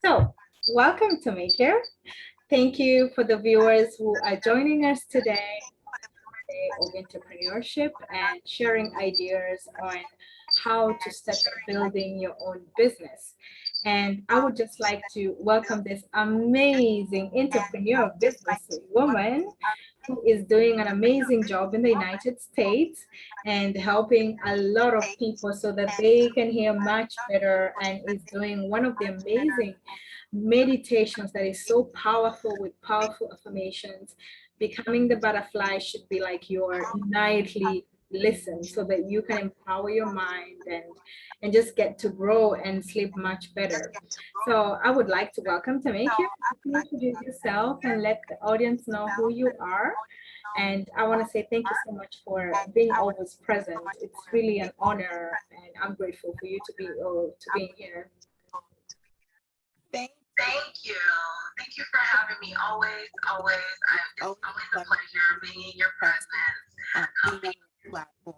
So, welcome to Make Here. Thank you for the viewers who are joining us today of entrepreneurship and sharing ideas on how to start building your own business. And I would just like to welcome this amazing entrepreneur business woman who is doing an amazing job in the United States and helping a lot of people so that they can hear much better, and is doing one of the amazing meditations that is so powerful with powerful affirmations. Becoming the butterfly should be like your nightly listen so that you can empower your mind and just get to grow and sleep much better. So I would like to welcome Tamika. Introduce yourself and let the audience know who you are. And I want to say thank you so much for being always present. It's really an honor, and I'm grateful for you to be here. Thank you. Thank you for having me. Always. It's always a pleasure being in your presence, being on your platform.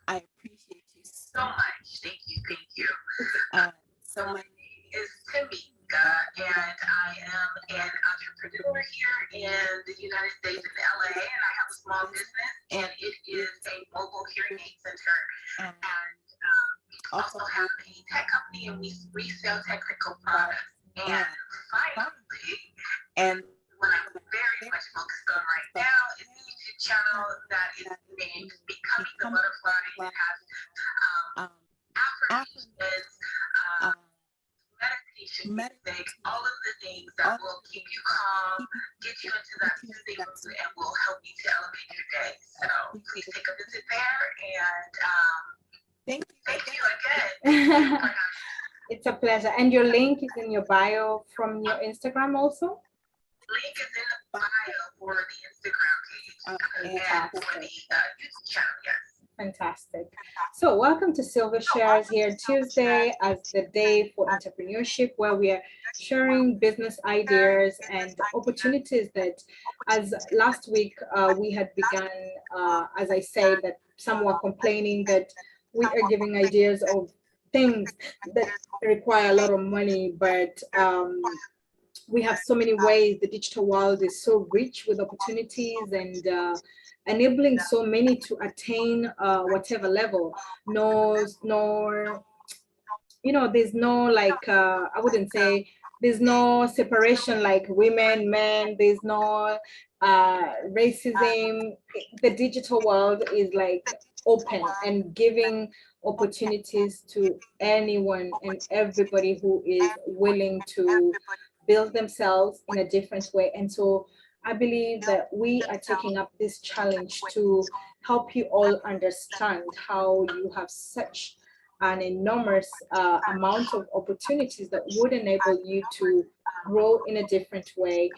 I appreciate you so much. Thank you. So my name is Tamika, and I am an entrepreneur here in the United States in LA, and I have a small business, and it is a mobile hearing aid center, and also have a tech company, and we resell technical products. And finally, and what I'm very much focused on right now is the YouTube channel that is named Becoming the Butterfly. It has affirmations, meditation music, all of the things that will keep you calm, get you into that soothing mood, and will help you to elevate your day. So please take a visit there, and thank you again. It's a pleasure. And your link is in your bio from your Instagram also? Link is in the bio for the Instagram page and for the YouTube channel, yes. Fantastic. So welcome to Silver Shares here Tuesday as the day for entrepreneurship, where we are sharing business ideas and opportunities that, as last week we had begun, as I said, that some were complaining that we are giving ideas of things that require a lot of money, but we have so many ways. The digital world is so rich with opportunities and enabling so many to attain whatever level. No, there's no like, I wouldn't say there's no separation like women, men, there's no racism. The digital world is like open and giving opportunities to anyone and everybody who is willing to build themselves in a different way. And so I believe that we are taking up this challenge to help you all understand how you have such an enormous amount of opportunities that would enable you to grow in a different way,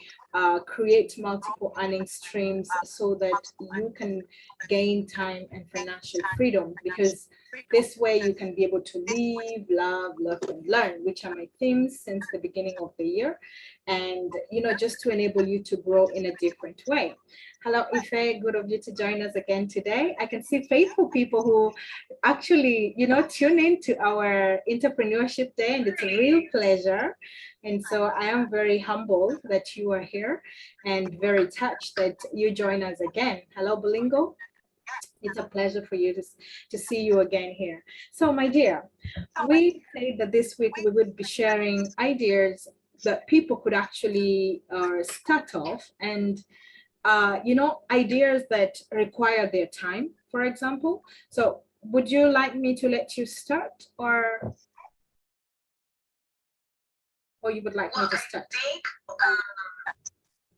create multiple earning streams so that you can gain time and financial freedom. Because this way you can be able to live, love, and learn, which are my themes since the beginning of the year. And, just to enable you to grow in a different way. Hello, Ife. Good of you to join us again today. I can see faithful people who actually, tune into our entrepreneurship day, and it's a real pleasure. And so I am very humbled that you are here and very touched that you join us again. Hello, Bolingo. It's a pleasure for you to see you again here. So, my dear, we said that this week we would be sharing ideas that people could actually start off, and ideas that require their time, for example. So would you like me to let you start, or you would like me to start? I think,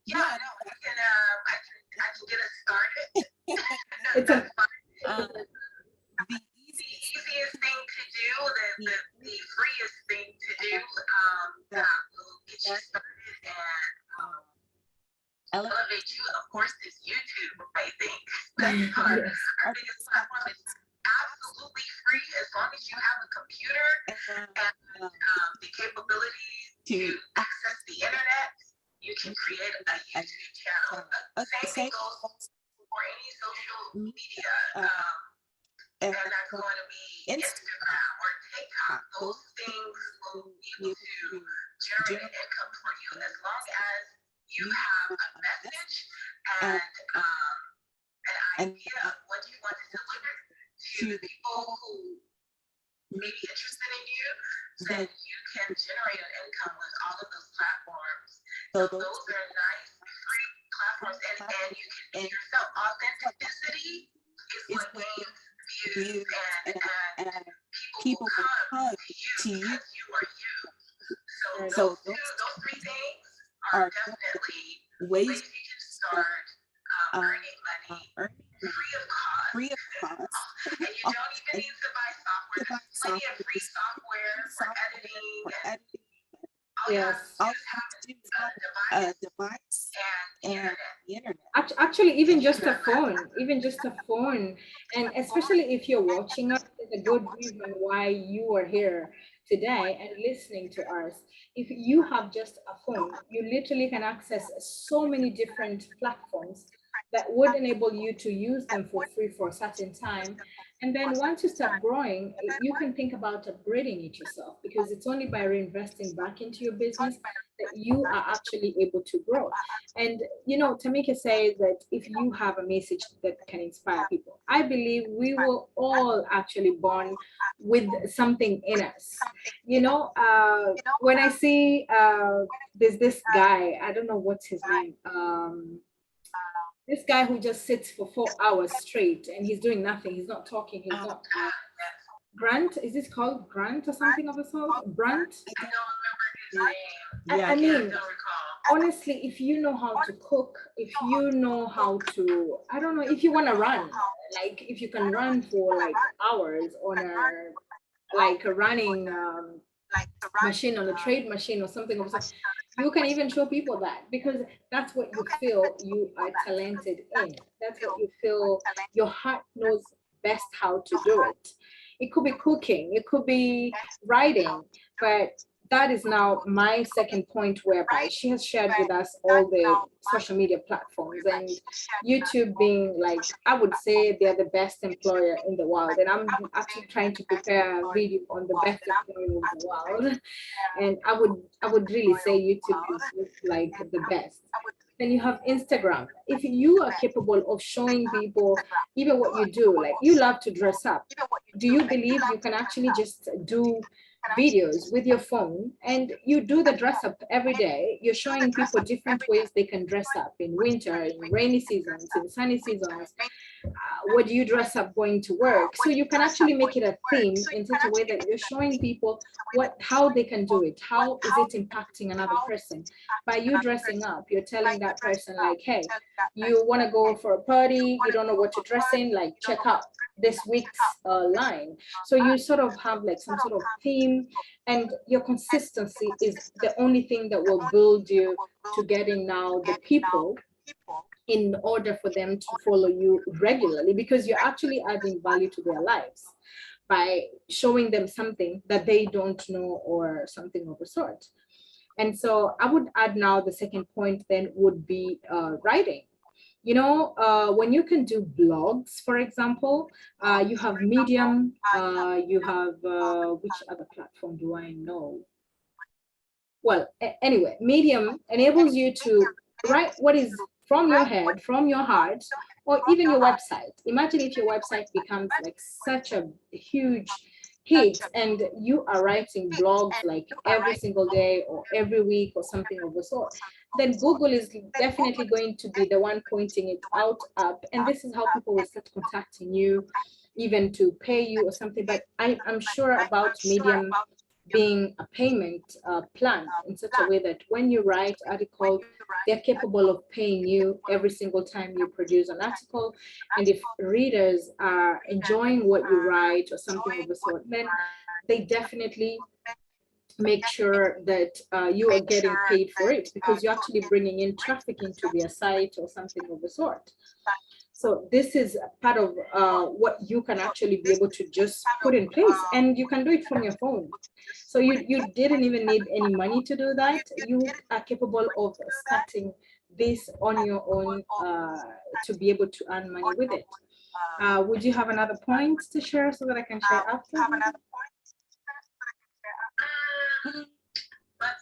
yeah, no, I can get us started. It's a the easiest thing to do, the freest thing to do, that will get you started and elevate you, of course, is YouTube, I think. That's our biggest platform. It's absolutely free as long as you have a computer and the capabilities to access the internet. You can create a YouTube channel. The same thing goes for any social media. And that's going to be Instagram or TikTok. Those things will be able to generate an income for you as long as you have a message and an idea of what you want to deliver to the people who may be interested in you, then you can generate an income with all of those platforms. So those are nice free platforms, and you can be yourself. Authenticity is what gains views, and people will come to you because you are you. So those three things are definitely ways you can start earning money free of cost. And you don't even need to buy software. There's plenty of free software for editing. And all you have to do is have a device and the internet. Actually, even just a phone, and especially if you're watching us, it's a good reason why you are here today and listening to us. If you have just a phone, you literally can access so many different platforms that would enable you to use them for free for a certain time. And then once you start growing, you can think about upgrading it yourself, because it's only by reinvesting back into your business that you are actually able to grow. And Tamika says that if you have a message that can inspire people, I believe we were all actually born with something in us. When I see there's this guy, I don't know what's his name. This guy who just sits for 4 hours straight and he's doing nothing. He's not talking. He's not. Grant, is this called Grant or something of the sort? Brant? I don't remember his name. I mean, honestly, if you know how to cook, if you know how to, I don't know, if you want to run, like if you can run for like hours on a running machine, on a trade machine or something of such, you can even show people that, because that's what you feel you are talented in. That's what you feel your heart knows best how to do it. It could be cooking, it could be writing, but that is now my second point, whereby she has shared with us all the social media platforms, and YouTube being, like, I would say they're the best employer in the world. And I'm actually trying to prepare a video on the best employer in the world. And I would really say YouTube is like the best. Then you have Instagram. If you are capable of showing people even what you do, like you love to dress up, do you believe you can actually just do videos with your phone and you do the dress up every day? You're showing people different ways they can dress up in winter, in rainy seasons, in sunny seasons. What do you dress up going to work? So you can actually make it a theme in such a way that you're showing people how they can do it. How is it impacting another person? By you dressing up, you're telling that person, like, hey, you want to go for a party, you don't know what to dress in, like, check out this week's line. So you sort of have like some sort of theme, and your consistency is the only thing that will build you to getting now the people in order for them to follow you regularly, because you're actually adding value to their lives by showing them something that they don't know or something of the sort. And so I would add now the second point then would be writing. When you can do blogs, for example, you have Medium, you have, which other platform do I know? Well, anyway, Medium enables you to write what is from your head, from your heart, or even your website. Imagine if your website becomes like such a huge hit and you are writing blogs like every single day or every week or something of the sort, then Google is definitely going to be the one pointing it out up. And this is how people will start contacting you, even to pay you or something. But I'm sure about Medium being a payment plan in such a way that when you write articles, they're capable of paying you every single time you produce an article. And if readers are enjoying what you write or something of the sort, then they definitely make sure that you are getting paid for it, because you're actually bringing in traffic into their site or something of the sort. So this is part of what you can actually be able to just put in place, and you can do it from your phone. So you didn't even need any money to do that. You are capable of starting this on your own to be able to earn money with it. Would you have another point to share so that I can share after? Let's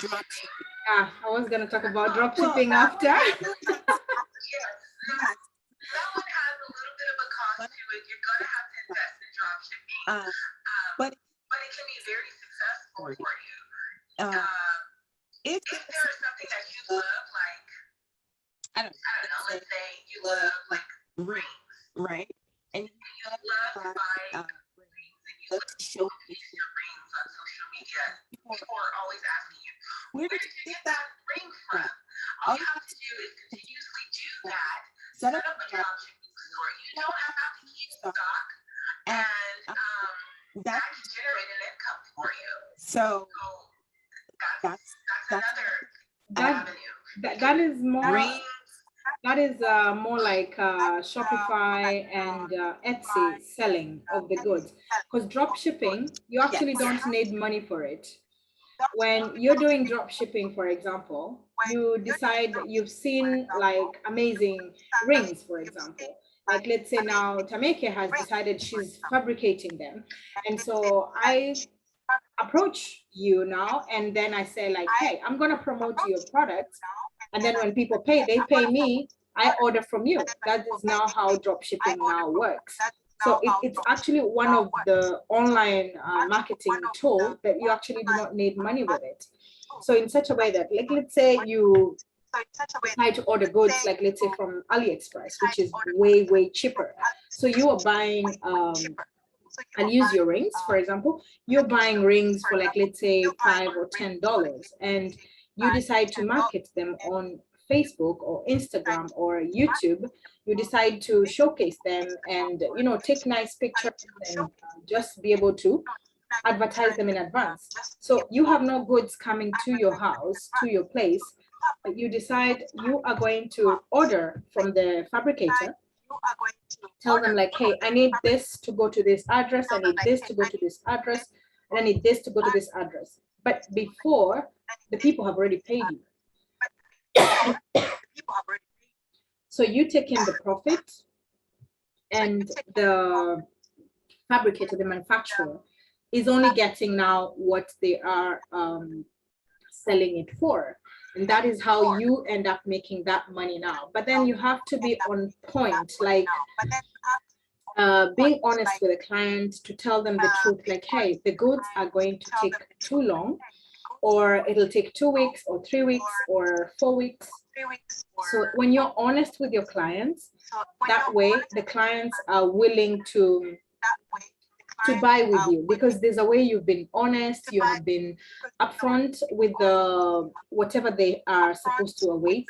drop shipping. I was going to talk about drop shipping after. Yes. Yes. That one has a little bit of a cost to it. You're going to have to invest in drop shipping. But it can be very successful for you. If there is something that you love, like, I don't know, let's say you love like rings, right? And you love to buy rings, and you love to showcase your rings on social media. People are always asking you, where did you get that ring from? All you have to do is continuously do that. Set up a drop shipping store. You don't have to keep stock, and that can generate an income for you. So that's another avenue. That is more. That is more like Shopify and Etsy selling of the goods. Because drop shipping, you actually don't need money for it. When you're doing drop shipping, for example, you decide you've seen like amazing rings, for example. Like let's say now Tameke has decided she's fabricating them. And so I approach you now and then I say like, hey, I'm going to promote your product. And then when people pay, they pay me, I order from you. That is now how drop shipping now works. So it's actually one of the online marketing tool that you actually do not need money with it. So in such a way that, like, let's say you try to order goods, like let's say from AliExpress, which is way, way cheaper. So you are buying, I'll use your rings, for example. You're buying rings for like, let's say $5 or $10, and you decide to market them on Facebook or Instagram or YouTube. You decide to showcase them and, you know, take nice pictures and just be able to advertise them in advance. So you have no goods coming to your house, to your place, but you decide you are going to order from the fabricator. Tell them like, hey, I need this to go to this address, I need this to go to this address, and I need this to go to this address. But before, the people have already paid you. So you take in the profit, and the fabricator, the manufacturer, is only getting now what they are selling it for. And that is how you end up making that money now. But then you have to be on point, like being honest with the client, to tell them the truth, like, hey, the goods are going to take too long, or it'll take 2 weeks or 3 weeks or 4 weeks. So when you're honest with your clients, that way the clients are willing to buy with you, because there's a way you've been honest, you have been upfront with the whatever they are supposed to await,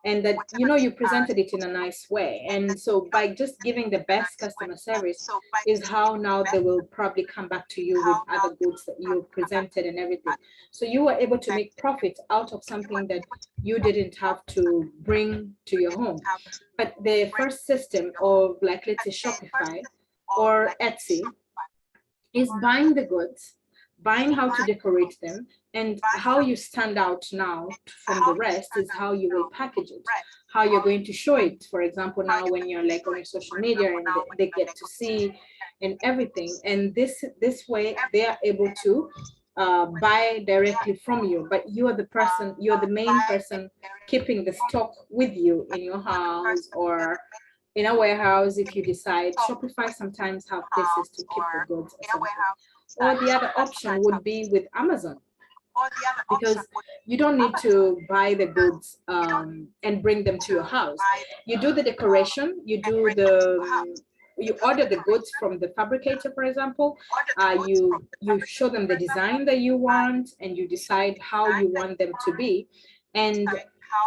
and that, you know, you presented it in a nice way. And so by just giving the best customer service is how now they will probably come back to you with other goods that you presented and everything. So you were able to make profit out of something that you didn't have to bring to your home. But the first system of, like, let's say Shopify or Etsy, is buying the goods, buying how to decorate them, and how you stand out now from the rest is how you will package it, how you're going to show it. For example, now when you're like on your social media and they get to see and everything, and this way they are able to buy directly from you, but you are the person, you're the main person keeping the stock with you in your house or in a warehouse. If you decide, Shopify sometimes have places to keep the goods or something. Or the other option would be with Amazon, because you don't need to buy the goods and bring them to your house. You do the decoration, you order the goods from the fabricator, for example. You show them the design that you want, and you decide how you want them to be. And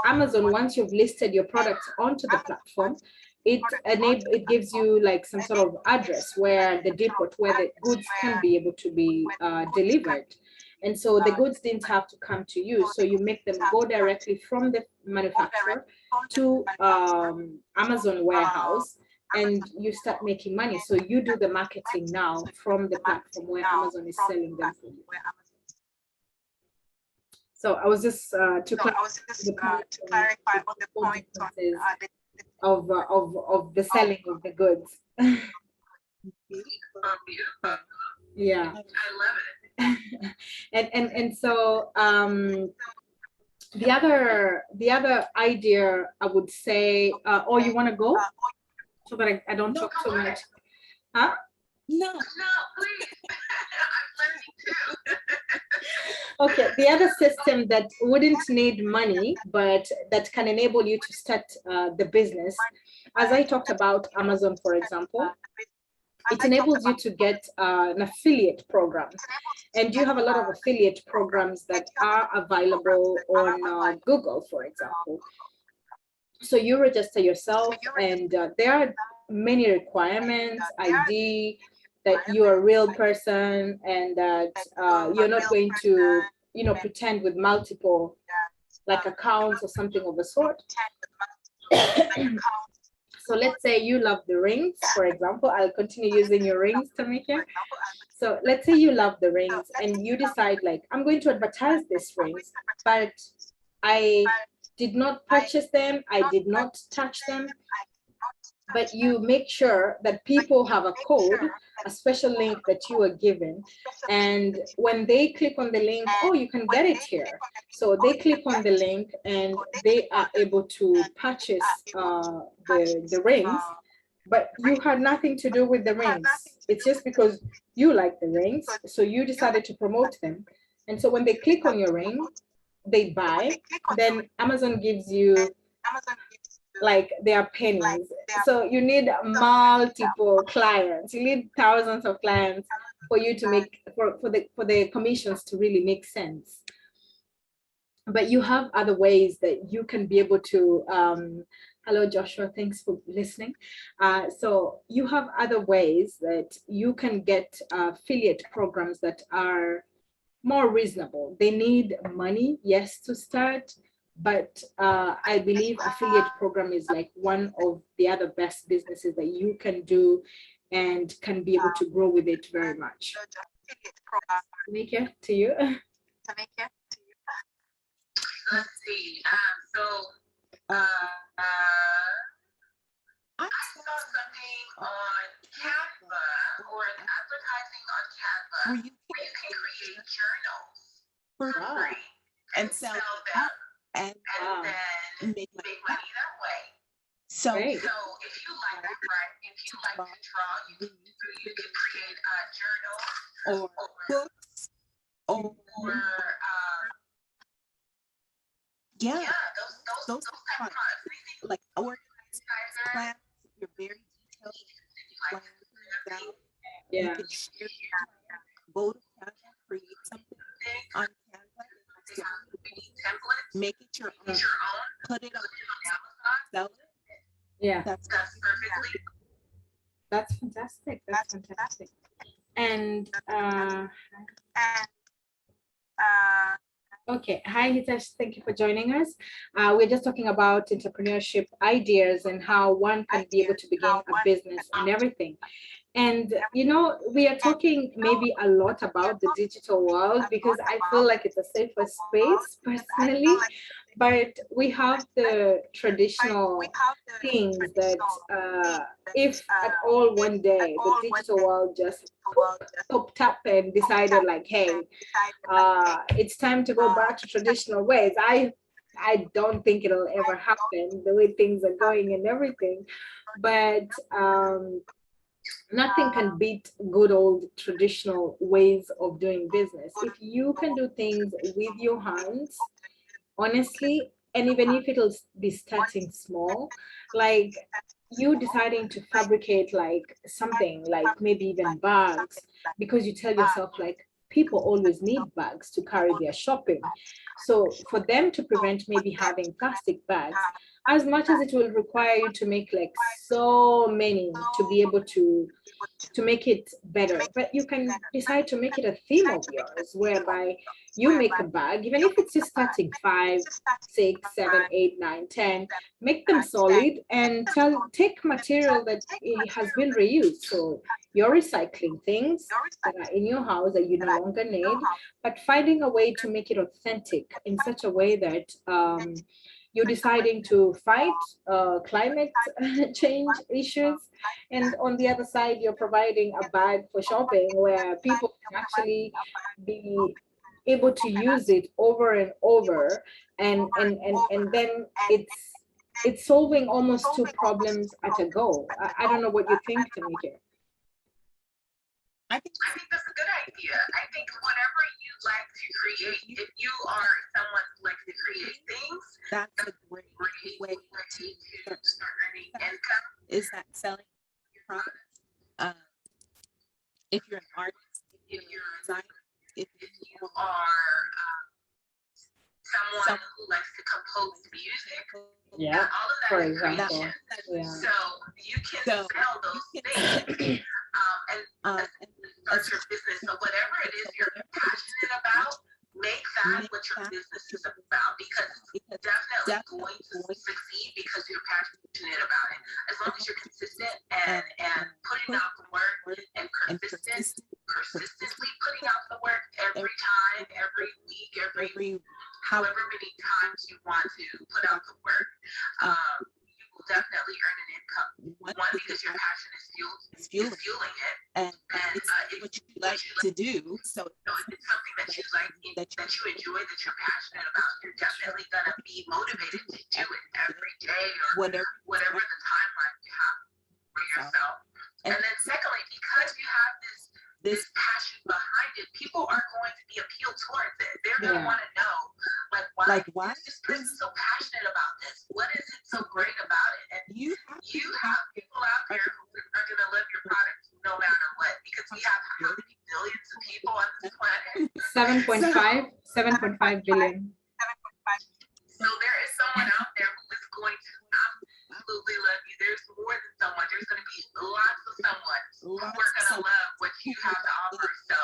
Amazon, once you've listed your products onto the platform, it gives you like some sort of address where the depot, where the goods can be able to be delivered. And so the goods didn't have to come to you. So you make them go directly from the manufacturer to Amazon warehouse, and you start making money. So you do the marketing now from the platform where Amazon is selling them for you. So I was just to clarify on the point of the selling of the goods. Yeah, I love it. And so the other idea I would say, oh, you want to go so that I don't talk too much, huh? No, Please. Okay, the other system that wouldn't need money, but that can enable you to start the business, as I talked about Amazon, for example, it enables you to get an affiliate program. And you have a lot of affiliate programs that are available on Google, for example. So you register yourself, and there are many requirements, ID, that you're a real person, and that you're not going to, pretend with multiple like accounts or something of the sort. So let's say you love the rings, for example. I'll continue using your rings, Tamika. So let's say you love the rings and you decide, like, I'm going to advertise these rings, but I did not purchase them, I did not touch them, but you make sure that people have a code, a special link that you are given. And when they click on the link, oh, you can get it here. So they click on the link and they are able to purchase the rings, but you had nothing to do with the rings. It's just because you like the rings, so you decided to promote them. And so when they click on your ring, they buy, then Amazon gives you like their pennies. So you need multiple clients. You need thousands of clients for you to make for the commissions to really make sense. But you have other ways that you can be able to hello Joshua, thanks for listening. So you have other ways that you can get affiliate programs that are more reasonable. They need money, yes, to start, but I believe affiliate program is like one of the other best businesses that you can do and can be able to grow with it very much. Tamika, to you. let's see. So I saw something on Canva or an advertising on Canva where you can create journals for free and sell them and then make money that way. So Great. if you like to write, if you like to draw, you can create a journal or books or those type of products. Like organized plans, you're very detailed. You like to put down. You Yeah. can share go to Canva, create something on Canva, make it your own, put it on Amazon, sell it. Yeah. That's perfectly. That's fantastic. That's fantastic. And okay, hi Hitesh, thank you for joining us. We're just talking about entrepreneurship ideas and how one can be able to begin a business and everything. And we are talking maybe a lot about the digital world because I feel like it's a safer space personally, but we have the traditional things that if at all one day the digital world just popped up and decided like, hey, it's time to go back to traditional ways. I don't think it'll ever happen the way things are going and everything, but nothing can beat good old traditional ways of doing business. If you can do things with your hands, honestly, and even if it'll be starting small, like you deciding to fabricate like something like maybe even bags, because you tell yourself like people always need bags to carry their shopping. So for them to prevent maybe having plastic bags, as much as it will require you to make like so many to be able to make it better, but you can decide to make it a theme of yours whereby you make a bag, even if it's just starting 5, 6, 7, 8, 9, 10, make them solid and take material that it has been reused. So you're recycling things that are in your house that you no longer need, but finding a way to make it authentic in such a way that you're deciding to fight climate change issues, and on the other side you're providing a bag for shopping where people can actually be able to use it over and over, and then it's solving almost two problems at a go. I don't know what you think, Tamika. I think that's a good idea. I think whatever you like to create, if you are someone who likes to create things, that's a great way to start earning income. Is that selling your products? If you're an artist, if you're a designer, if you are someone who likes to compose music, Yeah, all of that for is example. creation. Yeah. So you can sell those things and start your business. So whatever it is you're passionate about, make that what your business is about, because it's definitely going to succeed because you're passionate about it. As long as you're consistent and putting out the work and persistently putting out the work every time, every week, every however many times you want to put out the work, you will definitely earn an income. One, because your passion is fueling it, and it's what you like to do. So it's something that you like, that you enjoy, that you're passionate about. You're definitely gonna be motivated to do it every day, or whatever the timeline you have for yourself. And then secondly, because you have this passion behind it, people are going to be appealed towards it. They're going to want to know, why is this person so passionate about this? What is it so great about it? And you have people out there who are going to love your product no matter what, because we have how many billions of people on this planet? 7.5 billion. So there is someone out there who is going to absolutely love you. There's more than someone. There's going to be lots of someone who are going to love what you have to offer. So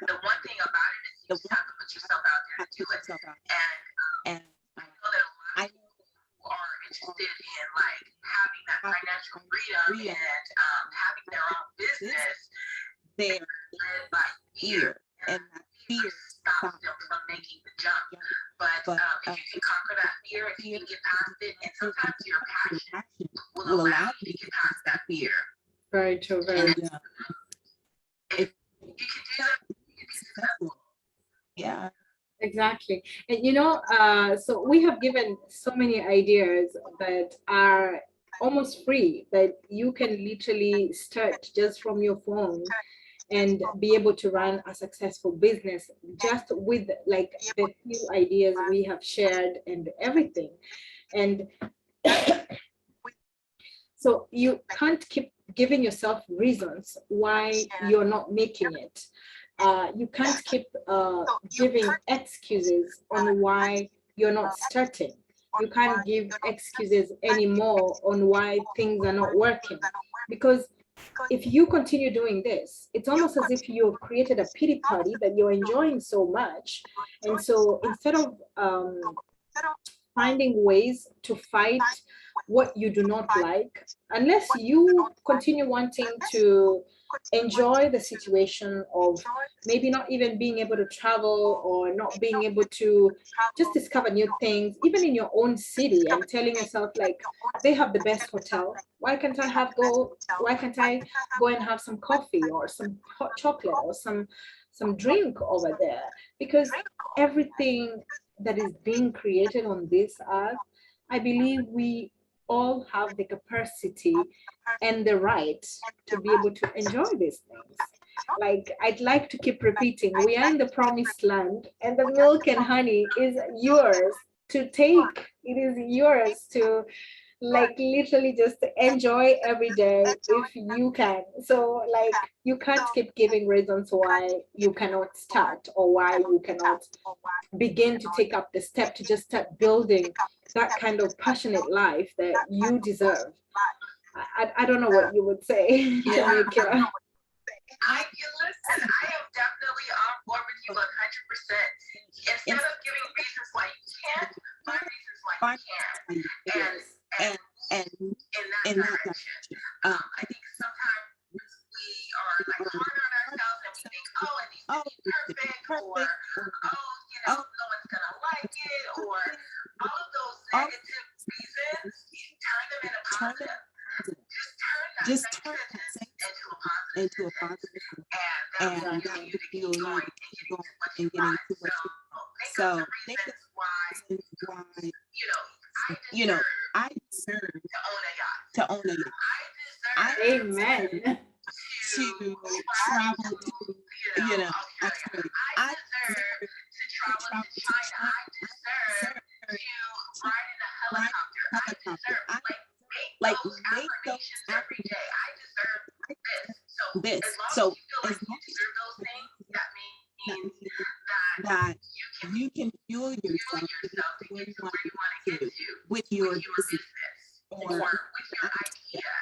the one thing about it is you just have to put yourself out there to do it. And I know that a lot of people who are interested in having that financial freedom and having their own business, they're led by fear, and that fear stops them from making the jump. But if you can conquer that fear, if you can get past it, and sometimes your passion will allow you to get past that fear. Very true. Very true. If you can do that, you can be successful. Yeah. Exactly. And so we have given so many ideas that are almost free, that you can literally start just from your phone and be able to run a successful business just with the few ideas we have shared and everything. And so you can't keep giving yourself reasons why you're not making it. You can't keep giving excuses on why you're not starting. You can't give excuses anymore on why things are not working. Because if you continue doing this, it's almost as if you've created a pity party that you're enjoying so much. And so instead of finding ways to fight what you do not like, unless you continue wanting to enjoy the situation of maybe not even being able to travel or not being able to just discover new things, even in your own city, and telling yourself they have the best hotel. Why can't I go and have some coffee or some hot chocolate or some drink over there? Because everything that is being created on this earth, I believe we all have the capacity and the right to be able to enjoy these things. I'd like to keep repeating, we are in the promised land, and the milk and honey is yours to take. It is yours to literally just enjoy every day if you can. So you can't keep giving reasons why you cannot start, or why you cannot begin to take up the step to just start building that kind of passionate life that you deserve. I don't know what you would say. Yeah. Listen, I am definitely on board with you 100%. Instead of giving reasons why you can't, find reasons why you can. And in that direction. I think sometimes we are hard on ourselves, and we think, oh, it needs to be perfect, or no one's gonna like it, or all of those negative reasons. You turn them into positive. Just turn that sentence into a positive, and that will give you to keep going and keep going getting to what you want. So think of the reasons why, I deserve to own a yacht. I Amen. deserve to travel to, Australia. I deserve to travel to China. I deserve to ride in a helicopter. I make those affirmations this. So as long as you deserve those things, that means that you can fuel yourself to get to where you want to get to with your business or with your idea,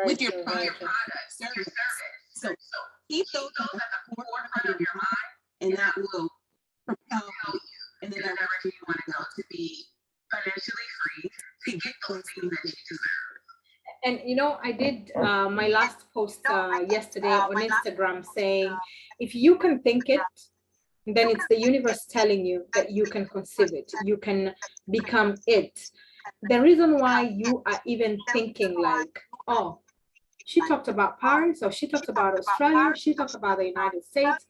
with your product, service. So keep those at the forefront of your mind, and that will propel you in the direction you want to go to be financially free, to get those things that you deserve. And I did my last post yesterday on Instagram saying, if you can think it, then it's the universe telling you that you can conceive it, you can become it. The reason why you are even thinking like, oh, she talked about Paris, or she talked about Australia, she talked about the United States.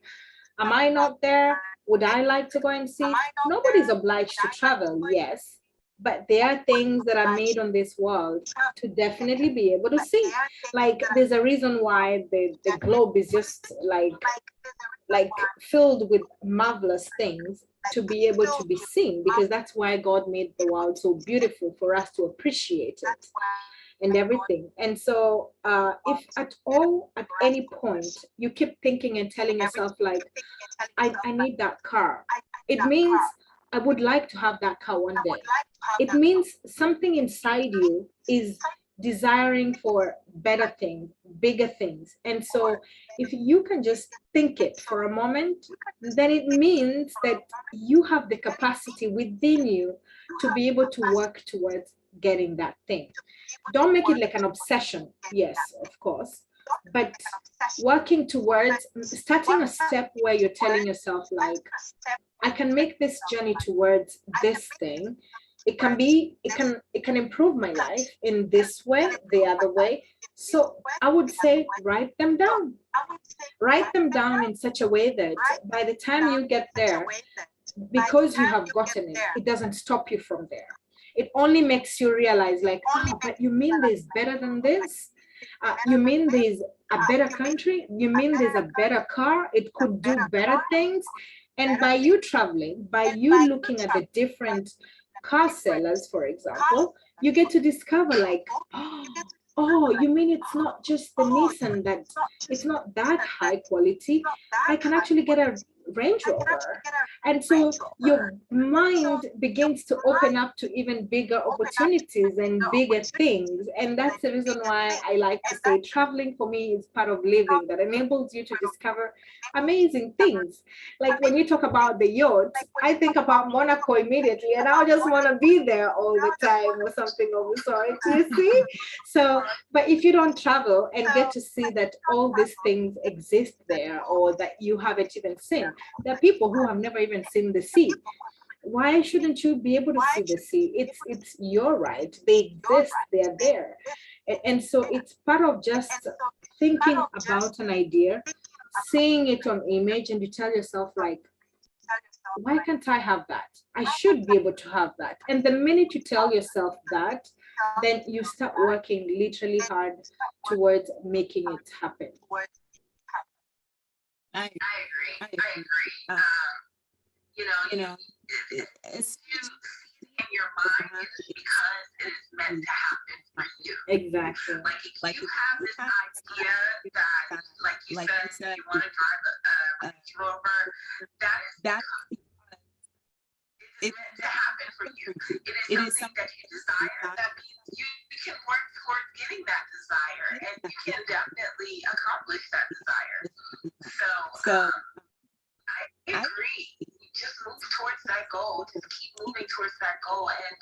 Am I not there? Would I like to go and see? Nobody's obliged to travel, yes, but there are things that are made on this world to definitely be able to see. Like there's a reason why the globe is just like filled with marvelous things to be able to be seen, because that's why God made the world so beautiful for us to appreciate it and everything. And so if at any point you keep thinking and telling yourself like, I need that car, it means I would like to have that car one day. It means something inside you is desiring for better things, bigger things. And so if you can just think it for a moment, then it means that you have the capacity within you to be able to work towards getting that thing. Don't make it like an obsession, yes, of course, but working towards starting a step where you're telling yourself like, I can make this journey towards this thing. It can improve my life in this way, the other way. So I would say write them down. Write them down in such a way that by the time you get there, because you have gotten it, it doesn't stop you from there. It only makes you realize like, oh, but you mean there's better than this? You mean there's a better country? You mean there's a better car? It could do better things. And by you traveling, by you looking at the different car sellers, for example, you get to discover like, oh, you mean it's not just the Nissan, that it's not that high quality. I can actually get a Range Rover. And so your mind begins to open up to even bigger opportunities and bigger things. And that's the reason why I like to say traveling for me is part of living, that enables you to discover amazing things. Like when you talk about the yacht, I think about Monaco immediately, and I just want to be there all the time or something of the sort, you see? So, but if you don't travel and get to see that all these things exist there, or that you haven't even seen, there are people who have never even seen the sea. Why shouldn't you be able to see the sea? It's your right. They exist. They are there. And so it's part of just thinking about an idea, seeing it on image, and you tell yourself like, why can't I have that? I should be able to have that. And the minute you tell yourself that, then you start working literally hard towards making it happen. I agree. It's in your mind is because it is meant to happen for you. Exactly. Like if you have this idea that, like you said, you want to drive a Range Rover, that it's meant to happen for you. It is something that you desire. That means you can work towards getting that desire, and you can definitely accomplish that desire. So I agree. Just move towards that goal. Just keep moving towards that goal, and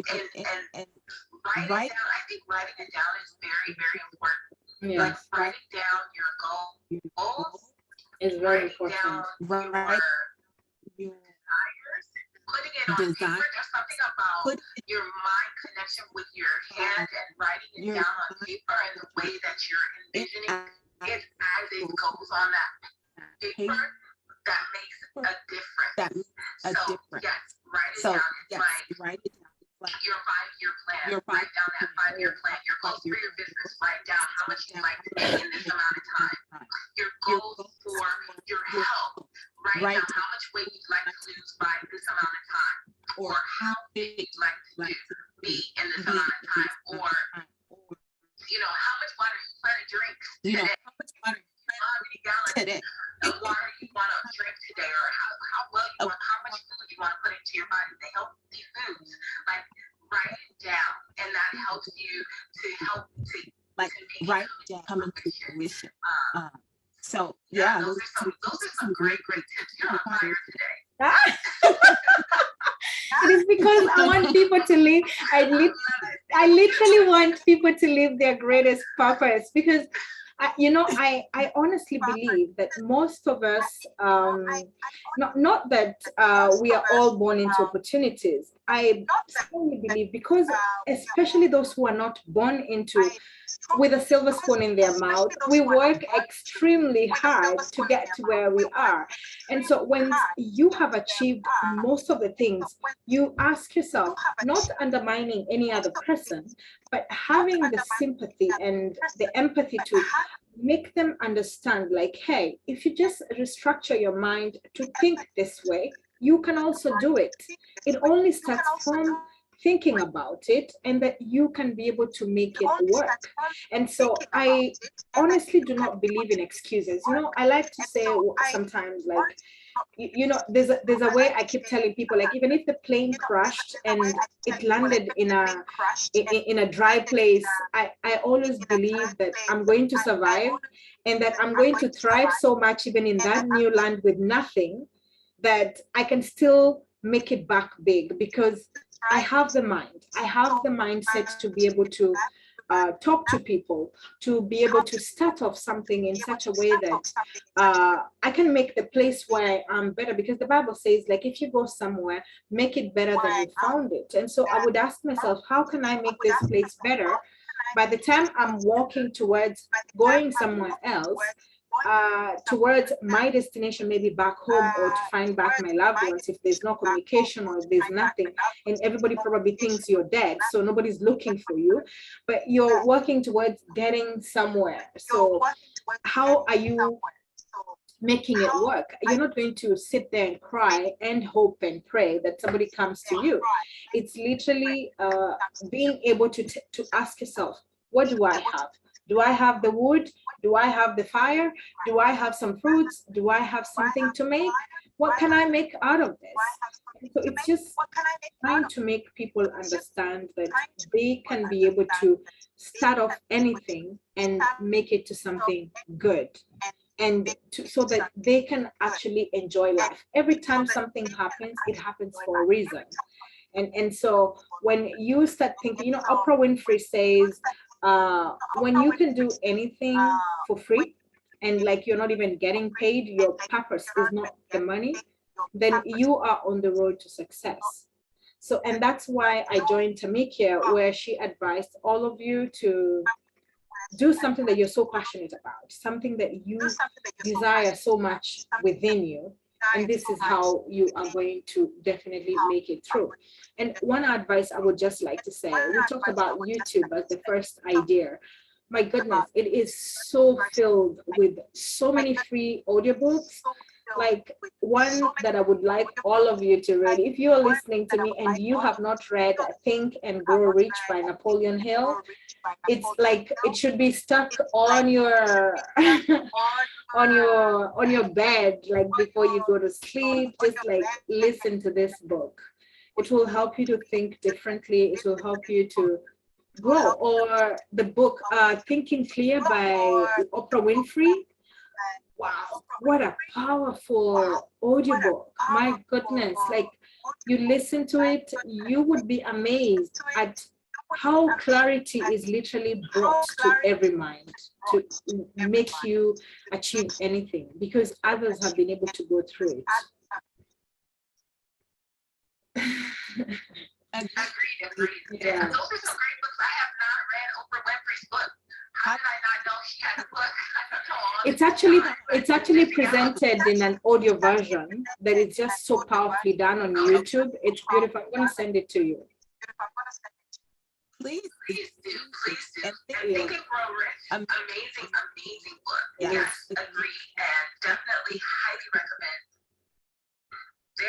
write it down. I think writing it down is very, very important. Yes. Like writing down your goals is very important. Write your desires, putting it on paper. There's something about your mind connection with your hand and writing it down on paper, and the way that you're envisioning it as it goes on that paper. that makes a difference. That makes a So, difference. yes, write it So down. It's yes, like write it down. It's like your 5-year plan. your Write down that 5-year plan. Your goals for 5-year your business. Write down how much you'd like to make in this amount of time. Your goals for your health. Write down how much weight you'd like to lose by this amount of time. Or how big you'd like to be in this amount of time. Or, how much water you plan to drink today. How much water How many gallons today? of water you want to drink today, or how much food you want to put into your body, the healthy foods. Like, write it down, and that helps you to write it down, come into fruition. So those are some great tips. You're on fire today. It is because I want people to live. I literally want people to live their greatest purpose, because I honestly believe that most of us, not that we are all born into opportunities. I strongly believe, because especially those who are not born into with a silver spoon in their mouth, we work extremely hard to get to where we are. And so when you have achieved most of the things, you ask yourself, not undermining any other person, but having the sympathy and the empathy to make them understand, like, hey, if you just restructure your mind to think this way, you can also do it. It only starts from thinking about it, and that you can be able to make it work. And so I honestly do not believe in excuses. I like to say sometimes, like, there's a way I keep telling people, like, even if the plane crashed and it landed in a dry place, I always believe that I'm going to survive, and that I'm going to thrive so much even in that new land with nothing, that I can still make it back big, because I have the mindset to be able to talk to people, to be able to start off something in such a way that I can make the place where I'm better, because the Bible says, like, if you go somewhere, make it better than you found it. And so I would ask myself, how can I make this place better? By the time I'm walking towards going somewhere else, towards my destination, maybe back home, or to find back my loved ones, if there's no communication or if there's nothing, and everybody probably thinks you're dead, so nobody's looking for you, but you're working towards getting somewhere. So how are you making it work? You're not going to sit there and cry and hope and pray that somebody comes to you. It's literally being able to ask yourself, what do I have? Do I have the wood? Do I have the fire? Do I have some fruits? Do I have something to make? What can I make out of this? So it's just trying to make people understand that they can be able to start off anything and make it to something good, and so that they can actually enjoy life. Every time something happens, it happens for a reason. And so when you start thinking, Oprah Winfrey says, when you can do anything for free, and like you're not even getting paid, your purpose is not the money, then you are on the road to success. So, and that's why I joined Tamikia, where she advised all of you to do something that you're so passionate about, something that you desire so much within you. And this is how you are going to definitely make it through. And one advice I would just like to say, we talked about YouTube as the first idea. My goodness, it is so filled with so many free audiobooks. Like, one that I would like all of you to read, if you are listening to me and you have not read Think and Grow Rich by Napoleon Hill, it's like it should be stuck on your on your bed, like before you go to sleep. Just like listen to this book. It will help you to think differently. It will help you to grow. Or the book Thinking Clear by Oprah Winfrey. Wow, what a powerful audiobook. My goodness, like, you listen to it, you would be amazed at how clarity is literally brought to every mind to make you achieve anything, because others have been able to go through it. Agreed. Yeah. Those are some great books. I have not read Oprah Winfrey's book. How did I not know she had a book. It's actually presented in an audio version that is just so powerfully done on YouTube. It's beautiful. I'm gonna send it to you. Please do. And Think and Grow Rich. Amazing book. Yes, agree. And definitely highly recommend.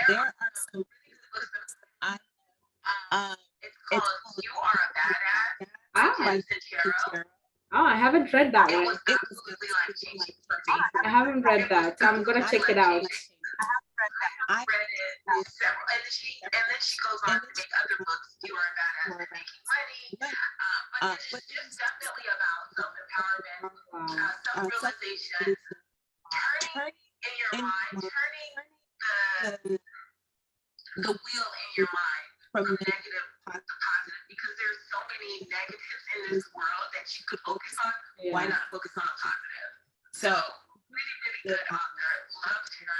There are some books that it's called You Are a Badass by Cynthia. Oh, I haven't read that It one. was absolutely life-changing for me. I haven't read that. I'm gonna check it out. I read it several, and then she goes on to make other books. You Are a Badass at Making Money, but it's just definitely about self-empowerment, self-realization, turning in your mind, turning the wheel in your mind from negative to positive, because there's so many negatives in this world that you could focus on. Yeah. Why not focus on a positive? So really good author. Loved her.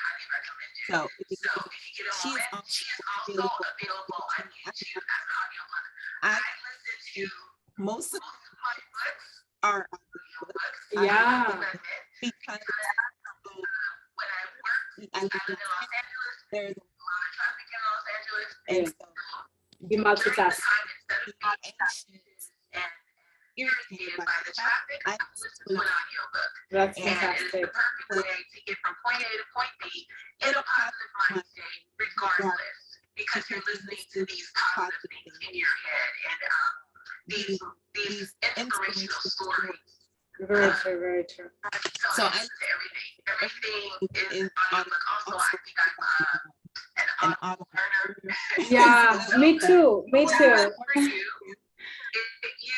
Highly recommend it. So if you get a moment, she is also available on YouTube as an audiobook. I listen to most of my books are audiobooks. Yeah. Because when I work, I live in Los Angeles. There's a lot of traffic in Los Angeles, and so You multitask. instead of being anxious and irritated by the traffic, I listen to an audiobook. That's And it is fantastic. the perfect way to get from point A to point B in a positive mind state, regardless, because you're listening to these positive things in your head and these inspirational stories. Very true, very true. So I listen to everything. Everything is audiobook. Also, I think I'm an audio learner. Yeah, me too. Me too. For you,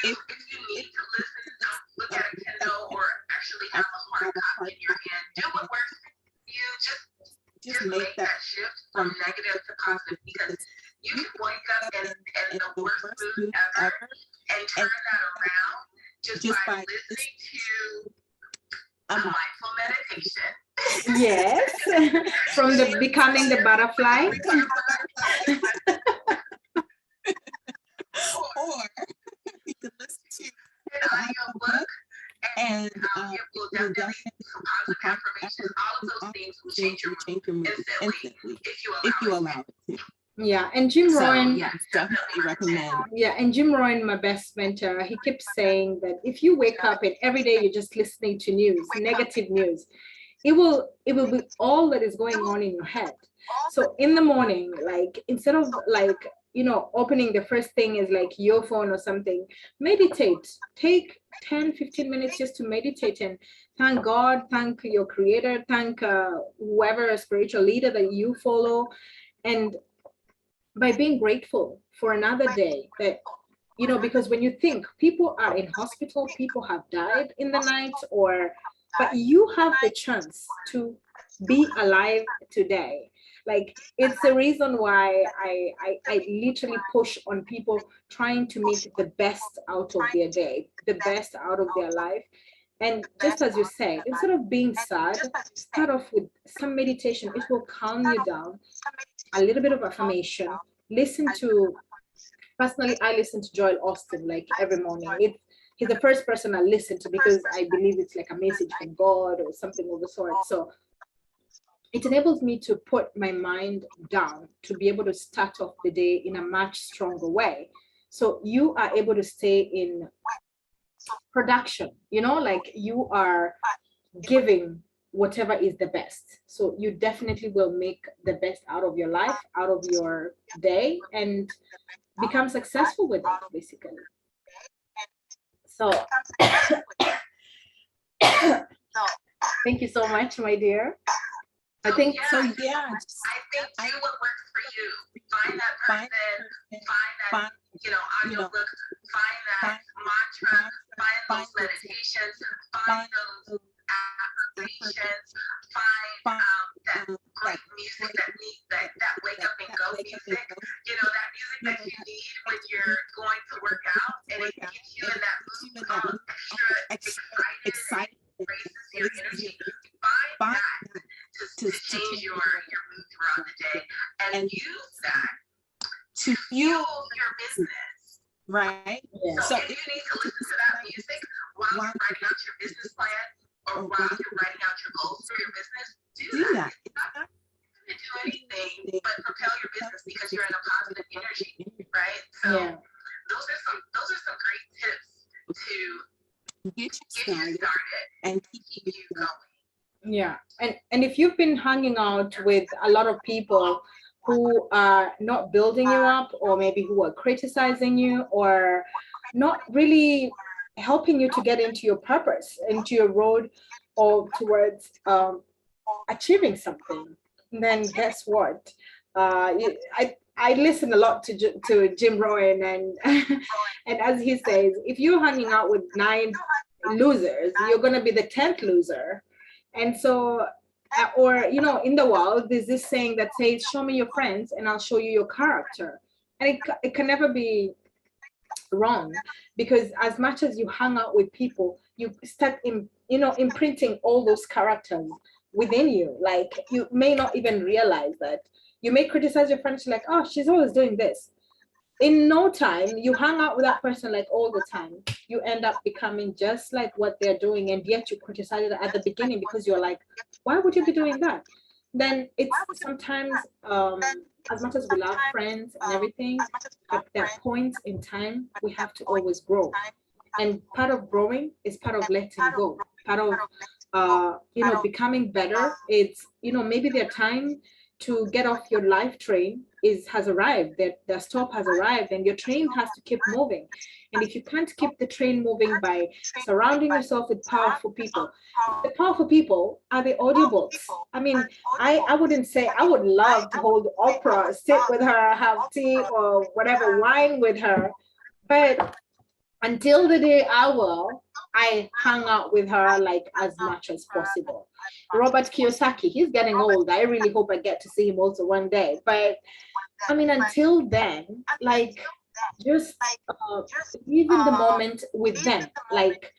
if you need to listen, don't look at a Kindle or actually have a hard copy in your hand. Do what works for you. Just make that shift from negative to positive, because you can wake up in the worst mood ever and turn that around just by listening to a mindful meditation. Yes. From the becoming the butterfly. Or you can listen to An audiobook, and it will definitely some positive affirmations. All of those things will change your mood instantly if you allow it to. Yeah, and Jim Rohn. Yes, definitely recommend. Yeah, and Jim Rohn, my best mentor, he keeps saying that if you wake up and every day you're just listening to news, negative news, it will be all that is going on in your head. So in the morning, like instead of like, opening the first thing is like your phone or something, meditate. Take 10-15 minutes just to meditate and thank God, thank your creator, thank whoever spiritual leader that you follow. And by being grateful for another day, that because when you think people are in hospital, people have died in the night, but you have the chance to be alive today. Like, it's the reason why I literally push on people trying to make the best out of their day, the best out of their life. And just as you said, instead of being sad, start off with some meditation. It will calm you down. A little bit of affirmation. Personally, I listen to Joel Austin like every morning. He's the first person I listen to because I believe it's like a message from God or something of the sort. So it enables me to put my mind down, to be able to start off the day in a much stronger way. So you are able to stay in production, like you are giving whatever is the best. So you definitely will make the best out of your life, out of your day, and become successful with it, basically. So thank you so much, my dear. I think do what works for you. Find that person, find that audiobook, find that mantra, find those meditations, find those affirmations, find that great music, that wake up and go music, that music that you need when you're going to work out, and it gets you in that mood, extra excited, raises your energy. Find that to change your mood throughout the day, and use that to fuel your business. right? Yeah. So if you need to listen to that music while you're writing out your business plan or while you're writing out your goals for your business, do that. It's not going to do anything but propel your business because you're in a positive energy, right? So those are some great tips to get you get you started and keep you going. Yeah. And if you've been hanging out with a lot of people who are not building you up, or maybe who are criticizing you, or not really helping you to get into your purpose, into your road, or towards achieving something, then guess what? I listen a lot to Jim Rohn, and and as he says, if you're hanging out with 9 losers, you're gonna be the 10th loser. And so, or in the world, there's this saying that says, "Show me your friends, and I'll show you your character." And it can never be wrong, because as much as you hang out with people, you start imprinting all those characters within you. Like, you may not even realize that you may criticize your friends, like, "Oh, she's always doing this." In no time, you hang out with that person like all the time, you end up becoming just like what they're doing, and yet you criticize it at the beginning because you're like, "Why would you be doing that?" Then it's sometimes, as much as we love friends and everything, at that point in time, we have to always grow. And part of growing is part of letting go, part of becoming better. It's, maybe their time to get off your life train has arrived, that the stop has arrived, and your train has to keep moving. And if you can't keep the train moving by surrounding yourself with powerful people, the powerful people are the audiobooks. I mean, I wouldn't say I would love to hold Oprah, sit with her, have tea or whatever, wine with her, but until the day I will, I hang out with her like as much as possible. Robert Kiyosaki, he's getting old. I really hope I get to see him also one day. But I mean, until then, like, just live in the moment with them. Like,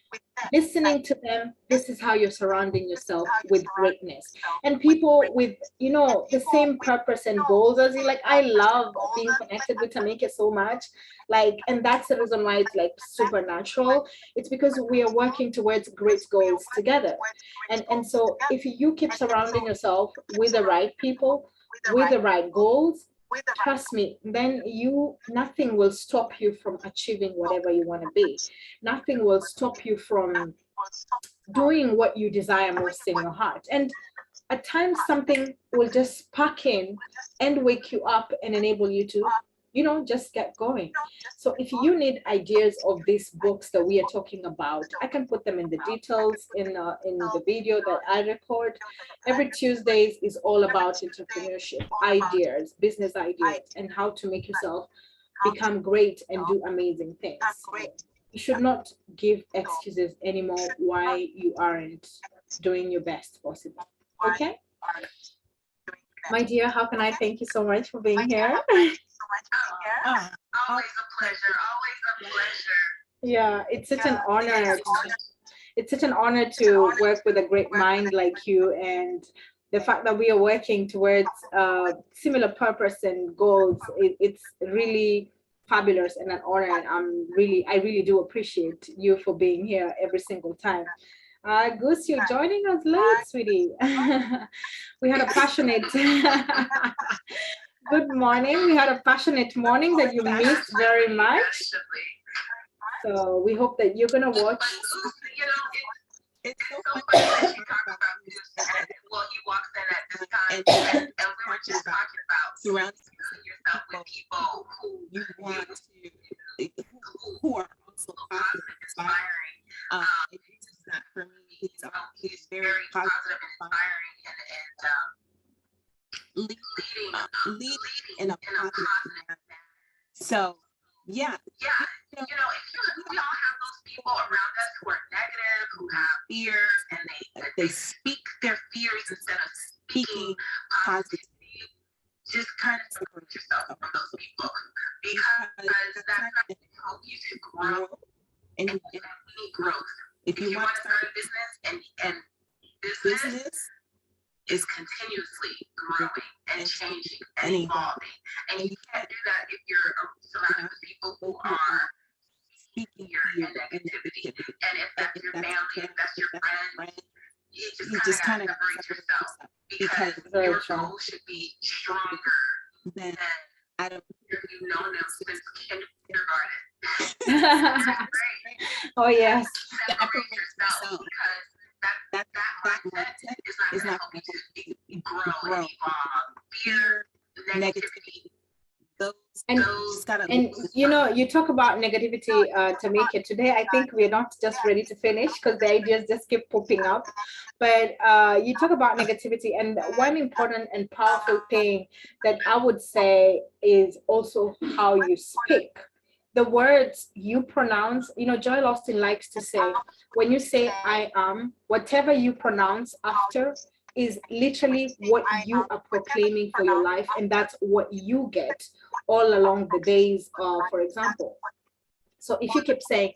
listening to them, this is how you're surrounding yourself with greatness and people with the same purpose and goals as you. Like, I love being connected with Tamika so much, like, and that's the reason why it's like supernatural. It's because we are working towards great goals together. And so if you keep surrounding yourself with the right people, with the right goals, trust me, then nothing will stop you from achieving whatever you want to be. Nothing will stop you from doing what you desire most in your heart. And at times, something will just spark in and wake you up and enable you to just get going. So if you need ideas of these books that we are talking about, I can put them in the details in the video that I record. Every Tuesdays is all about entrepreneurship ideas, business ideas, and how to make yourself become great and do amazing things. You should not give excuses anymore why you aren't doing your best possible. Okay, my dear, how can I thank you so much for being here? Always a pleasure. Always a pleasure. Yeah, it's such an honor. It's such an honor to work with a great mind like you, and the fact that we are working towards similar purpose and goals. It's really fabulous and an honor. And I really do appreciate you for being here every single time. Goose, you're joining us late, sweetie. We had a passionate. Good morning. We had a passionate morning that you missed very much. So we hope that you're gonna watch. It's so funny that you talk about music. Well, he walks in at this time, and we were just talking about surrounding yourself with people who you want to, who are also positive, inspiring. It's not for me. He's very positive and inspiring, and leading in a positive manner. So, yeah, if we all have those people around us who are negative, who have fears, and they speak their fears instead of speaking positivity, just kind of separate yourself from those people, because that's not going to help you to grow, and we need growth. If you want to start a business, and business is continuously growing and changing and evolving. And you can't do that if you're surrounded with people who are speaking fear and negativity. And if that's your family, if that's your friend, you just kind of separate yourself, because your goal should be stronger than, I don't know if you've known them since kindergarten. Oh yes. Separate yourself, because that mindset is not going to help you grow. Fear, negativity, those just gotta. And you know, you talk about negativity, Tamika. Today, I think we're not just ready to finish because the ideas just keep popping up. But you talk about negativity, and one important and powerful thing that I would say is also how you speak. The words you pronounce, you know, Joel Austin likes to say, when you say I am, whatever you pronounce after is literally what you are proclaiming for your life, and that's what you get all along the days, for example. So if you keep saying,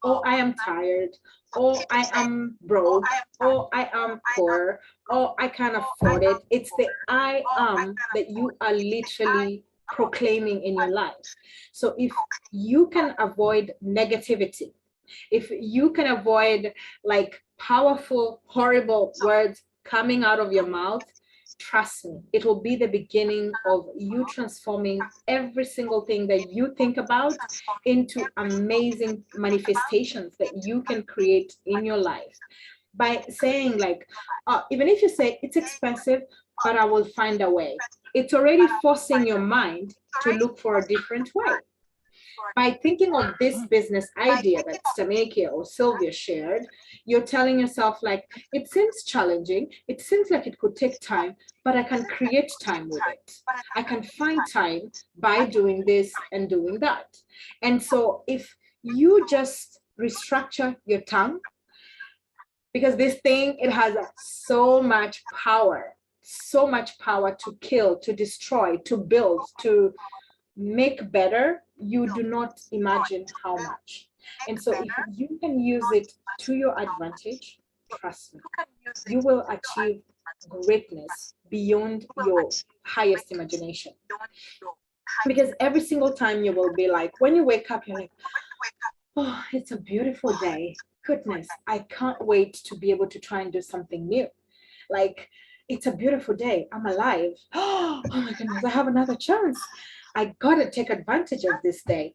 oh, I am tired, oh, I am broke, oh, I am poor, oh, I can't afford it, it's the I am that you are literally proclaiming in your life. So if you can avoid negativity, if you can avoid like powerful, horrible words coming out of your mouth, trust me, it will be the beginning of you transforming every single thing that you think about into amazing manifestations that you can create in your life. By saying like, even if you say it's expensive, but I will find a way, it's already forcing your mind to look for a different way. By thinking of this business idea that Stamakia or Sylvia shared, you're telling yourself like, it seems challenging, it seems like it could take time, but I can create time with it. I can find time by doing this and doing that. And so if you just restructure your tongue, because this thing, it has so much power to kill, to destroy, to build, to make better, you do not imagine how much. And so if you can use it to your advantage, trust me, you will achieve greatness beyond your highest imagination. Because every single time you will be like, when you wake up, you're like, oh, it's a beautiful day. Goodness, I can't wait to be able to try and do something new. Like, it's a beautiful day. I'm alive. Oh my goodness, I have another chance. I gotta take advantage of this day.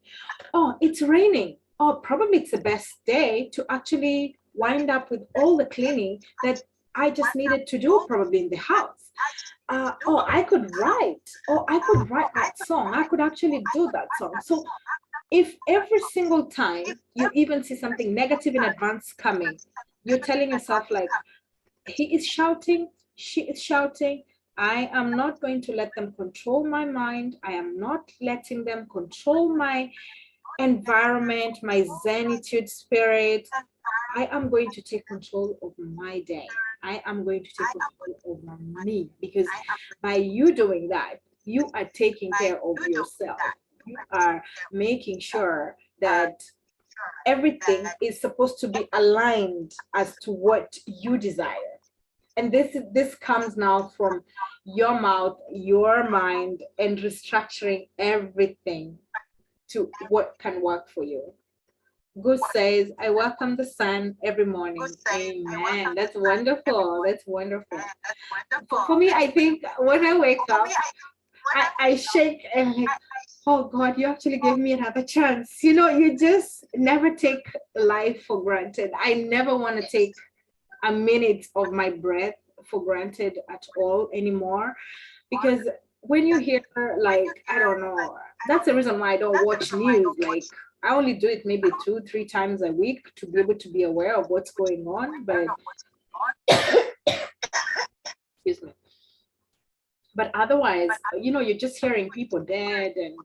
Oh, it's raining. Oh, probably it's the best day to actually wind up with all the cleaning that I just needed to do probably in the house. Oh, I could write. Oh, I could write that song. I could actually do that song. So if every single time you even see something negative in advance coming, you're telling yourself like, he is shouting, she is shouting, I am not going to let them control my mind. I am not letting them control my environment, my zenitude spirit. I am going to take control of my day. I am going to take control over me, because by you doing that, you are taking care of yourself. You are making sure that everything is supposed to be aligned as to what you desire. And this comes now from your mouth, your mind, and restructuring everything to what can work for you. Goose says, I welcome the sun every morning. Amen. That's wonderful. That's wonderful. For me, I think when I wake up, I shake and I'm like, oh God, you actually gave me another chance. You know, you just never take life for granted. I never want to take a minute of my breath for granted at all anymore, because when you hear like, I don't know, that's the reason why I don't watch news. Like, I only do it maybe 2-3 times a week to be able to be aware of what's going on, but excuse me. But otherwise, you know, you're just hearing people dead, and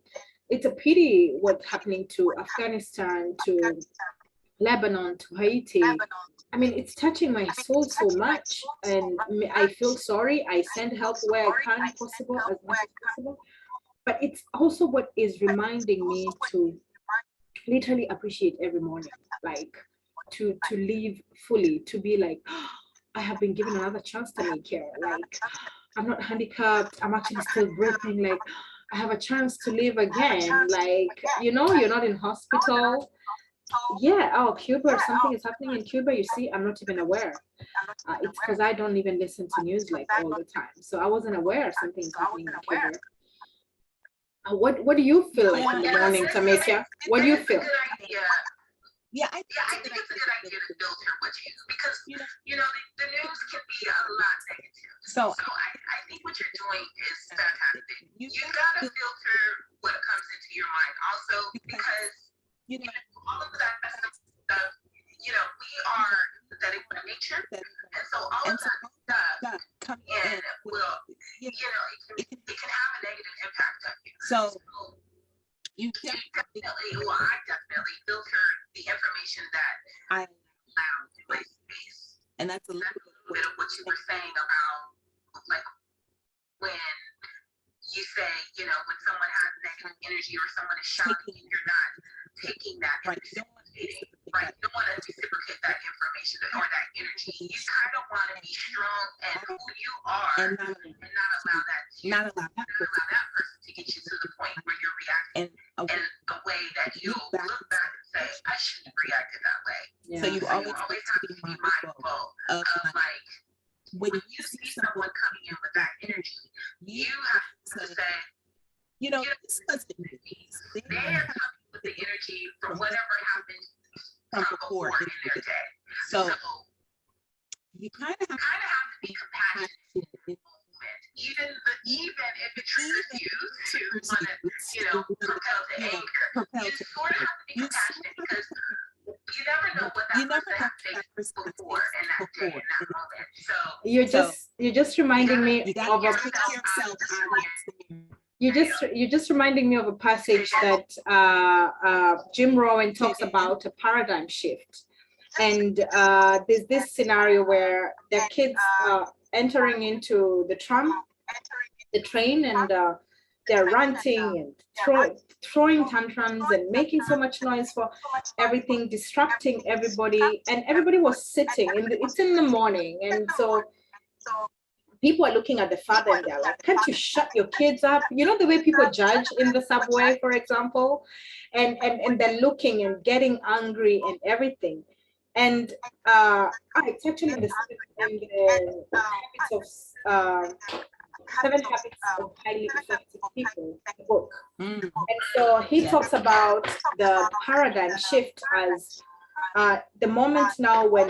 it's a pity what's happening to Afghanistan, to Lebanon, to Haiti. I mean, it's touching my soul so much, and I feel sorry. I send help where I can possible, as much as possible. But it's also what is reminding me to literally appreciate every morning, like to live fully, to be like, oh, I have been given another chance to make care. Like, I'm not handicapped. I'm actually still breathing. Like, I have a chance to live again. Like, you know, you're not in hospital. Yeah, oh, Cuba, something is happening in Cuba. You see, I'm not even aware. It's because I don't even listen to news like all the time. So I wasn't aware something is happening in Cuba. What do you feel like in the morning, Tamekia? What do you feel? Yeah, I I think it's a good idea to filter what you, because the news can be a lot negative. so So I think what you're doing is fantastic. You gotta filter what comes into your mind also, because all of that stuff, we are synthetic by nature, and so all of that stuff come and will, it can have a negative impact on you. So You definitely, well, I definitely filter the information that I allow in my space. and that's a little bit of what you were saying about, like, when you say, when someone has negative energy or someone is shouting and you're not taking that and reciprocating, right? You don't want to reciprocate that information or that energy. You kind of want to be strong and who you are and not allow that person to get you to the point where you're reacting in a way that you look back and say, I shouldn't have reacted that way. So you always have to be mindful of like, when you see someone coming in with that energy, you have to say, this person they're coming with the energy from whatever happened from before in their day. So you kind of have to be compassionate in the moment, even if it triggers you to want to, propel to anger. You sort of have to be compassionate, because you never know what that person has faced before in that day, in that moment. So You're just reminding me of a you're just reminding me of a passage that Jim Rohn talks about, a paradigm shift. And there's this scenario where their kids are entering into the train, and they're ranting and throwing tantrums and making so much noise for everything, distracting everybody. And everybody was sitting it's in the morning, and so people are looking at the father and they're like, can't you shut your kids up? You know, the way people judge in the subway, for example, and they're looking and getting angry and everything. And it's actually in the habits of 7 Habits of Highly Effective People, the book. And so he talks about the paradigm shift as the moment now when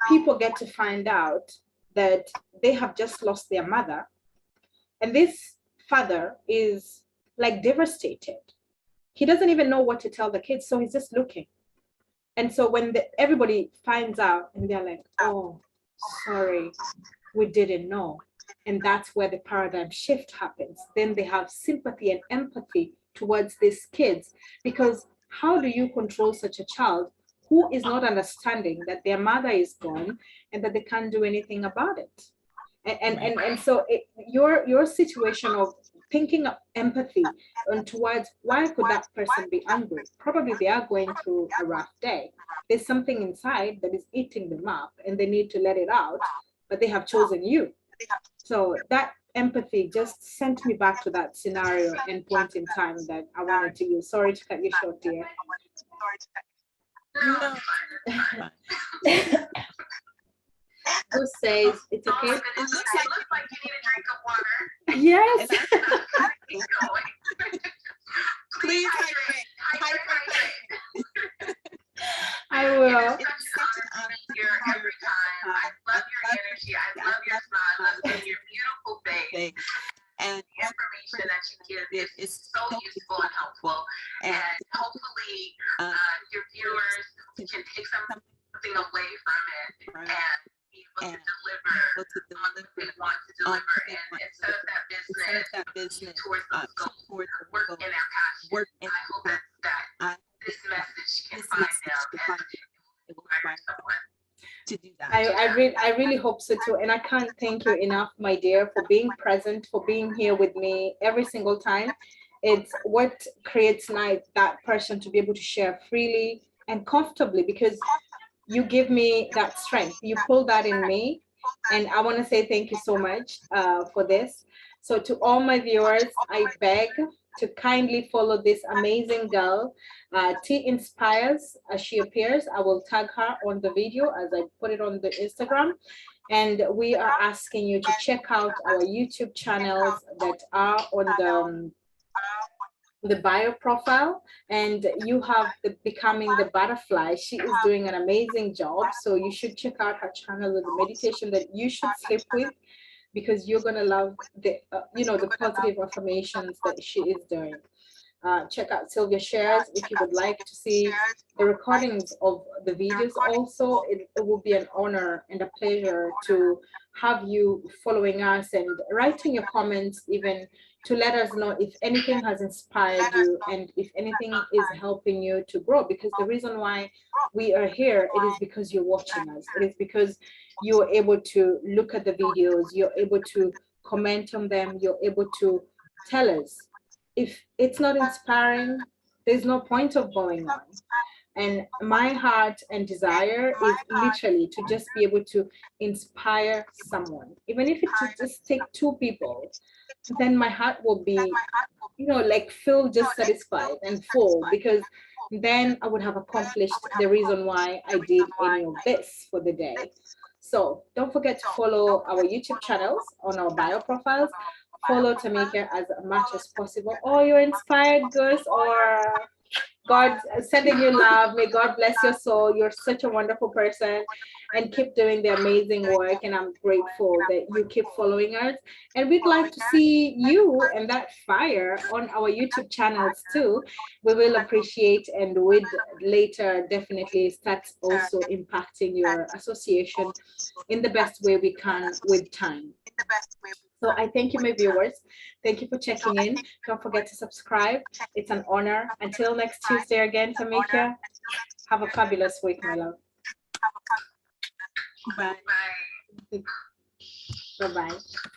people get to find out that they have just lost their mother, and this father is like devastated. He doesn't even know what to tell the kids, so he's just looking. And so when everybody finds out and they're like, oh, sorry, we didn't know. And that's where the paradigm shift happens. Then they have sympathy and empathy towards these kids, because how do you control such a child who is not understanding that their mother is gone and that they can't do anything about it? And so your situation of thinking of empathy and towards, why could that person be angry? Probably they are going through a rough day. There's something inside that is eating them up and they need to let it out, but they have chosen you. So that empathy just sent me back to that scenario and point in time that I wanted to use. Sorry to cut you short, dear. No. Who says it's okay? It looks like you need a drink of water. Yes. Keep going. Please hydrate. I will. It's such an honor here every time. I love your energy. I love your smile. I love your beautiful face. And the information that you give is so useful and helpful. And hopefully your viewers can take something away from it and be able to deliver on what they want to deliver, and set up that business towards those goals, work in their passion. I hope that this message can find them and it will inspire someone to do that. I really hope so too. And I can't thank you enough, my dear, for being present, for being here with me every single time. It's what creates that person to be able to share freely and comfortably, because you give me that strength. You pull that in me. And I want to say thank you so much for this. So to all my viewers, I beg to kindly follow this amazing girl. T Inspires, as she appears. I will tag her on the video as I put it on the Instagram. And we are asking you to check out our YouTube channels that are on the bio profile, and you have the Becoming the Butterfly. She is doing an amazing job, so you should check out her channel with the meditation that you should sleep with, because you're gonna love the the positive affirmations that she is doing. Check out Sylvia Shares if you would like to see the recordings of the videos. Also, it will be an honor and a pleasure to have you following us and writing your comments, even to let us know if anything has inspired you and if anything is helping you to grow. Because the reason why we are here, it is because you're watching us. It is because you're able to look at the videos, you're able to comment on them, you're able to tell us. If it's not inspiring, there's no point of going on. And my heart and desire is literally to just be able to inspire someone, even if it to just take 2 people, then my heart will be, like, feel just satisfied and full, because then I would have accomplished the reason why I did any of this for the day. So don't forget to follow our YouTube channels on our bio profiles. Follow Tamika as much as possible. Oh, you're inspired, Gus, or God sending you love. May God bless your soul. You're such a wonderful person, and keep doing the amazing work. And I'm grateful that you keep following us. And we'd like to see you and that fire on our YouTube channels too. We will appreciate, and would later definitely start also impacting your association in the best way we can with time. So I thank you, my viewers. Thank you for checking in. Don't forget to subscribe. It's an honor. Until next Tuesday again, Tamika, have a fabulous week, my love. Bye. Bye-bye.